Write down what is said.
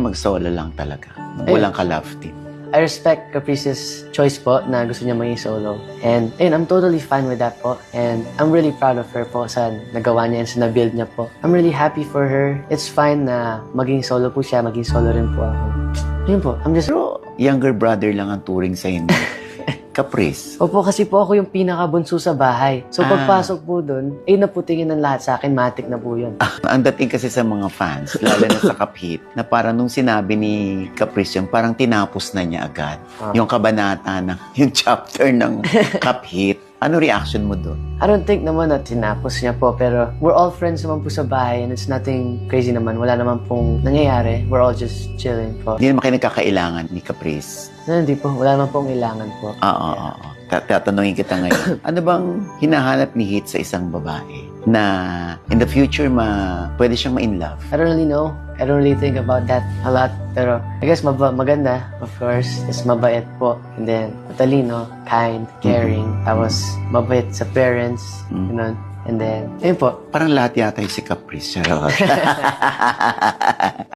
mag-solo lang talaga. Ayun. Walang ka-love team. I respect Caprice's choice po na gusto niya maging solo. And ayun, I'm totally fine with that po. And I'm really proud of her po sa nagawa niya and sa na-build niya po. I'm really happy for her. It's fine na maging solo po siya, maging solo rin po ako. Yun po, I'm just... Pero younger brother lang ang turing sa hindi. Caprice. Opo, kasi po ako yung pinakabunso sa bahay. So pagpasok po dun, naputingin ng lahat sa akin, matik na po yun. Ang dating kasi sa mga fans, lalo na sa Kaphit, na parang nung sinabi ni Caprice yun, parang tinapos na niya agad. Yung kabanata na, yung chapter ng Kaphit. Ano reaction mo doon? I don't think naman na tinapos niya po, pero we're all friends naman po sa bahay and it's nothing crazy naman. Wala naman pong nangyayari. We're all just chilling po. Hindi naman kayo nagkakailangan ni Caprice. No, hindi po. Wala naman pong kailangan po. Oo. Tatanungin kita ngayon. Ano bang hinahanap ni Hit sa isang babae na in the future pwede siyang ma-in love? I don't really know. I don't really think about that a lot. Pero I guess maganda, of course. Is mabait po. And then, matalino, kind, caring. Tapos, mabait sa parents. Ganun. And then, yun po. Parang lahat yata yung si Caprice. Charot.